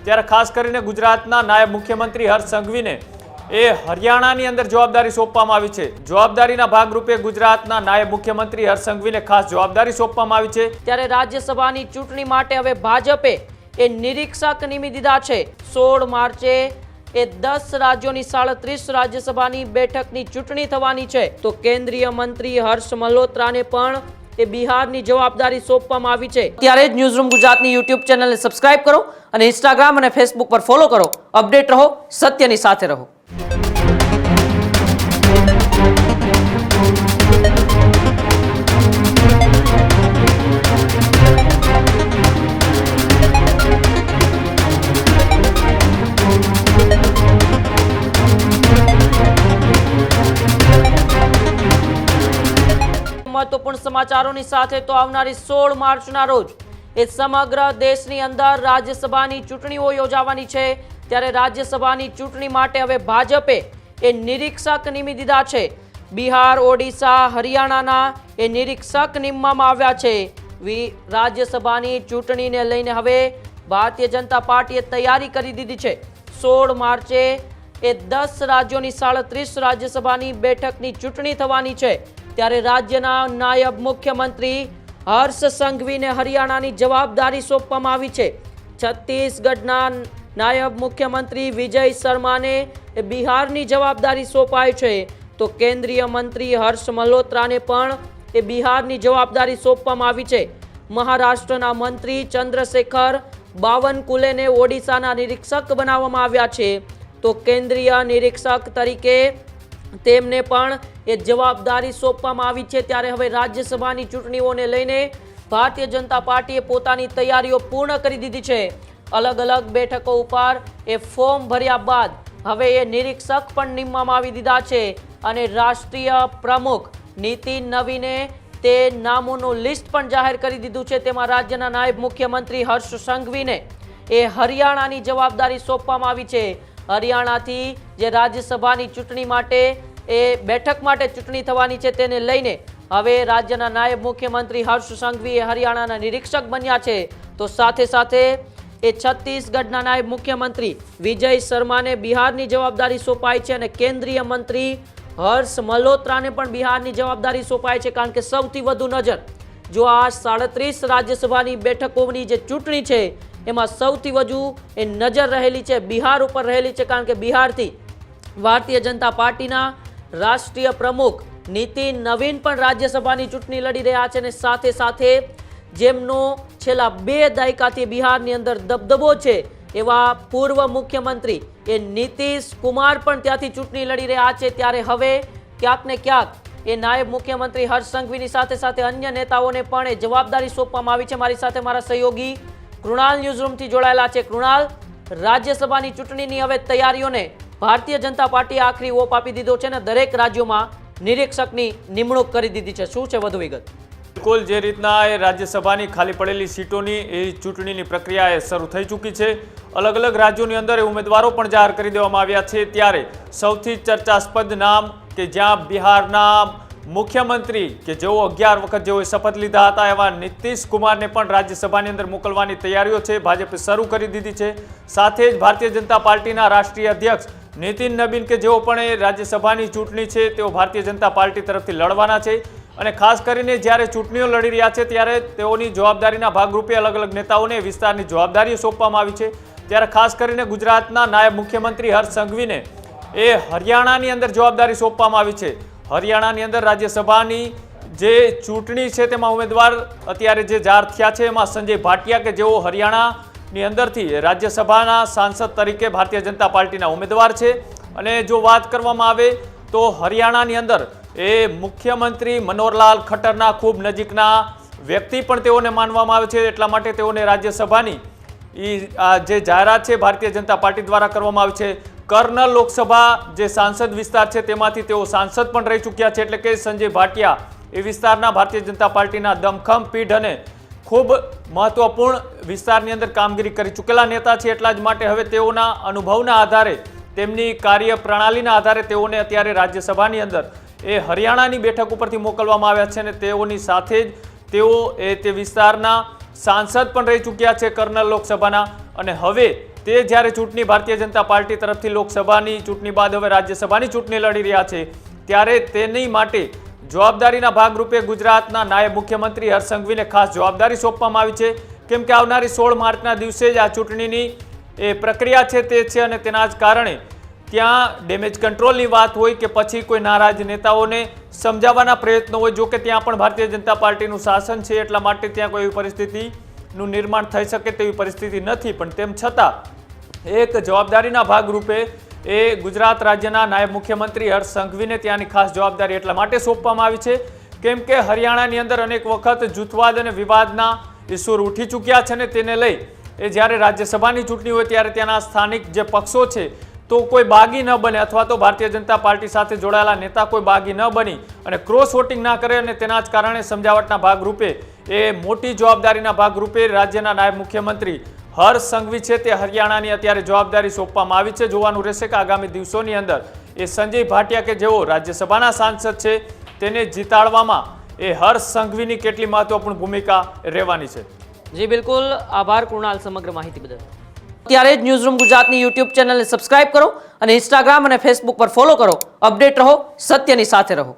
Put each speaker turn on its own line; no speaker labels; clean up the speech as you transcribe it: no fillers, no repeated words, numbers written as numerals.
ત્યારે ખાસ કરીને ગુજરાતના નાયબ મુખ્યમંત્રી હર્ષ સંઘવીને હરિયાણાની અંદર જવાબદારી સોંપવામાં આવી છે। જવાબદારીના ભાગરૂપે ગુજરાતના નાયબ મુખ્યમંત્રી હર્ષ સંઘવીને ખાસ જવાબદારી સોંપવામાં આવી છે।
ત્યારે રાજ્યસભાની ચૂંટણી માટે હવે ભાજપે નિરીક્ષક નિમી દીધા છે। 16 માર્ચે 10 રાજ્યોની 37 રાજ્યસભાની બેઠકની ચૂંટણી થવાની છે। તો કેન્દ્રીય મંત્રી હર્ષ મલ્હોત્રાને પણ બિહારની જવાબદારી સોંપવામાં આવી છે। ત્યારે જ ન્યૂઝરૂમ ગુજરાતની યુટ્યુબ ચેનલને સબસ્ક્રાઇબ કરો અને ઇન્સ્ટાગ્રામ અને ફેસબુક પર ફોલો કરો। અપડેટ રહો, સત્યની સાથે રહો। महत्वपूर्ण समाचारों साथे तो आवनारी 16 मार्चना रोज समग्र देशनी अंदर राज्यसभानी चूंटणीओ योजावानी छे। त्यारे राज्यसभानी चूंटणी माटे हवे भाजपे निरीक्षक निमी दीधा छे। बिहार, ओडिशा, हरियाणाना निरीक्षक निमवामां आव्या छे। राज्यसभानी चूंटणीने लईने हवे भारतीय जनता पार्टीए तैयारी करी दीधी छे। 16 मार्चे 10 राज्योनी 37 राज्यसभानी बेठकनी चूंटणी थवानी छे। त्यारे राज्यना नायब मुख्यमंत्री हर्ष संघवीने हरियाणानी जवाबदारी सोंपवामां आवी छे। छत्तीसगढ़ना नायब मुख्यमंत्री विजय शर्माने बिहारनी जवाबदारी सोंपाई छे। तो केंद्रीय मंत्री हर्ष मल्होत्राने पण बिहारनी जवाबदारी सोंपवामां आवी छे। महाराष्ट्रना मंत्री चंद्रशेखर बावनकुलेने ओडिशाना निरीक्षक बनाववामां आव्या छे। तो केंद्रीय निरीक्षक तरीके तेमने पण जवाबदारी सोंपवामां आवी छे। त्यारे हवे राज्यसभानी चूंटणीओने लईने भारतीय जनता पार्टीए पोतानी तैयारीओ पूर्ण करी दीधी छे। अलग अलग बेठको उपर फॉर्म भर्या बाद हवे निरीक्षक पण निमवामां आवी दीधा छे अने राष्ट्रीय प्रमुख નીતિન નવીને તે નામોનું લિસ્ટ પણ જાહેર કરી દીધું છે। તેમાં રાજ્યના નાયબ મુખ્યમંત્રી હર્ષ સંઘવીને હરિયાણાની જવાબદારી સોંપવામાં આવી છે। હરિયાણાથી જે રાજ્યસભાની ચૂંટણી માટે બેઠક માટે ચૂંટણી થવાની છે તેને લઈને હવે રાજ્યના નાયબ મુખ્યમંત્રી હર્ષ સંઘવી હરિયાણાના નિરીક્ષક બન્યા છે। તો સાથે સાથે છત્તીસગઢના નાયબ મુખ્યમંત્રી વિજય શર્માને બિહારની જવાબદારી સોંપાઈ છે અને કેન્દ્રીય મંત્રી हर्ष मल्होत्रा पण बिहारनी जवाबदारी सोंपाई है। कारण के सौथी वधु नजर जो आ 37 राज्यसभानी बेठकोनी जे चूंटणी छे एमां सौथी वधु नजर रहेली छे बिहार उपर रहेली छे। कारण के बिहारथी भारतीय जनता पार्टीना राष्ट्रीय प्रमुख નીતિન નવીન પણ રાજ્યસભાની ચૂંટણી લડી રહ્યા છે અને સાથે સાથે જેમનો છેલ્લા 2 દાયકાથી બિહારની અંદર દબદબો છે એવા પૂર્વ મુખ્યમંત્રી નીતિશ કુમાર પણ ત્યાંથી ચૂંટણી લડી રહ્યા છે। ત્યારે હવે ક્યાંક ને ક્યાંક નાયબ મુખ્યમંત્રી હર્ષ સંઘવીની સાથે સાથે અન્ય નેતાઓને પણ જવાબદારી સોંપવામાં આવી છે। મારી સાથે મારા સહયોગી કૃણાલ ન્યૂઝરૂમથી જોડાયેલા છે। કૃણાલ, રાજ્યસભાની ચૂંટણીની હવે તૈયારીઓને ભારતીય જનતા પાર્ટીએ આખરી ઓપ આપી દીધો છે અને દરેક રાજ્યોમાં નિરીક્ષકની નિમણૂક કરી દીધી છે। શું છે વધુ વિગત?
बिल्कुल जे रीतना राज्यसभा खाली पड़ेली सीटों चूंटणी प्रक्रिया शुरू थई चूकी है। अलग अलग राज्यों की अंदर उम्मीदवारों पर जाहिर कर देवामां आव्या छे। त्यारे सौथी चर्चास्पद नाम के ज्यां बिहारना मुख्यमंत्री के जो 11 वखत जो शपथ लीधा हता एवा नीतीश कुमार ने पण राज्यसभा अंदर मोकलवानी तैयारीओ छे भाजपे शुरू कर दीधी है। साथ ही भारतीय जनता पार्टी राष्ट्रीय अध्यक्ष નીતિન નવીન કે જેઓ પણ રાજ્યસભાની ચૂંટણી છે તેઓ ભારતીય જનતા પાર્ટી તરફથી લડવાના છે અને ખાસ કરીને જ્યારે ચૂંટણીઓ લડી રહ્યા છે ત્યારે તેઓની જવાબદારીના ભાગરૂપે અલગ અલગ નેતાઓને વિસ્તારની જવાબદારીઓ સોંપવામાં આવી છે। ત્યારે ખાસ કરીને ગુજરાતના નાયબ મુખ્યમંત્રી હર્ષ સંઘવીને હરિયાણાની અંદર જવાબદારી સોંપવામાં આવી છે। હરિયાણાની અંદર રાજ્યસભાની જે ચૂંટણી છે તેમાં ઉમેદવાર અત્યારે જે જાહેર થયા છે એમાં સંજય ભાટિયા કે જેઓ હરિયાણાની અંદરથી રાજ્યસભાના સાંસદ તરીકે ભારતીય જનતા પાર્ટીના ઉમેદવાર છે। અને જો વાત કરવામાં આવે તો હરિયાણાની અંદર મુખ્યમંત્રી મનોહરલાલ ખટ્ટરના ખૂબ નજીકના વ્યક્તિ પણ તેઓને માનવામાં આવે છે। એટલા માટે તેઓને રાજ્યસભાની જે જાહેરાત છે ભારતીય જનતા પાર્ટી દ્વારા કરવામાં આવી છે। કર્નલ લોકસભા જે સાંસદ વિસ્તાર છે તેમાંથી તેઓ સાંસદ પણ રહી ચૂક્યા છે। એટલે કે સંજય ભાટિયા વિસ્તારના ભારતીય જનતા પાર્ટીના દમખમ પીઢ અને खूब महत्वपूर्ण विस्तारनी अंदर कामगीरी करी चूकेला नेता छे। एटला ज माटे हवे तेओना अनुभवना आधारे तेमनी कार्यप्रणालीना आधारे तेओने अत्यारे राज्यसभानी अंदर हरियाणानी बेठक उपरथी मोकलवामां आव्या छे अने तेओनी साथे ज तेओ ते विस्ताરના सांसद पण रही चूक्या छे कर्नल लोकसभाना। अने हवे તે જ્યારે ચૂંટણી ભારતીય જનતા પાર્ટી તરફથી લોકસભાની ચૂંટણી બાદ હવે રાજ્યસભાની ચૂંટણી લડી રહ્યા છે, ત્યારે તેની માટે જવાબદારીના ભાગરૂપે ગુજરાતના નાયબ મુખ્યમંત્રી હર્ષ સંઘવીને ખાસ જવાબદારી સોંપવામાં આવી છે, કેમ કે આવનારી 16 માર્ચના દિવસે જ આ ચૂંટણીની એ પ્રક્રિયા છે તે છે અને તેના જ કારણે ત્યાં ડેમેજ કંટ્રોલની વાત હોય કે પછી કોઈ નારાજ નેતાઓને સમજાવવાના પ્રયત્નો હોય, જો કે ત્યાં પણ ભારતીય જનતા પાર્ટીનું શાસન છે એટલા માટે ત્યાં કોઈ એવી પરિસ્થિતિનું નિર્માણ થઈ શકે તેવી પરિસ્થિતિ નથી, પણ તેમ છતાં એક જવાબદારીના ભાગરૂપે એ ગુજરાત રાજ્યના નાયબ મુખ્યમંત્રી હર્ષ સંઘવીને ત્યાંની ખાસ જવાબદારી એટલા માટે સોંપવામાં આવી છે કેમ કે હરિયાણાની અંદર અનેક વખત જૂથવાદ અને વિવાદના ઇસ્યુ ઉઠી ચૂક્યા છે ને તેને લઈ એ જ્યારે રાજ્યસભાની ચૂંટણી હોય ત્યારે ત્યાંના સ્થાનિક જે પક્ષો છે તો કોઈ બાગી ન બને અથવા તો ભારતીય જનતા પાર્ટી સાથે જોડાયેલા નેતા કોઈ બાગી ન બની અને ક્રોસ વોટિંગ ના કરે, અને તેના જ કારણે સમજાવટના ભાગરૂપે એ મોટી જવાબદારીના ભાગરૂપે રાજ્યના નાયબ મુખ્યમંત્રી હર્ષ સંઘવી છે તે હરિયાણાની અત્યારે જવાબદારી સોંપવામાં આવી છે. જોવાનું રહેશે કે આગામી દિવસોની અંદર એ સંજય ભાટિયા કે જેઓ રાજ્યસભાના સાંસદ છે તેને જીતાડવામાં એ હર્ષ સંઘવીની કેટલી મહત્વપૂર્ણ ભૂમિકા રહેવાની છે.
જી બિલકુલ, આભાર કૃણાલ સમગ્ર માહિતી બદલ. ત્યારે જ ન્યૂઝરૂમ ગુજરાતની યુટ્યુબ ચેનલને સબસ્ક્રાઇબ કરો અને ઇન્સ્ટાગ્રામ અને ફેસબુક પર ફોલો કરો. અપડેટ રહો, સત્યની સાથે રહો.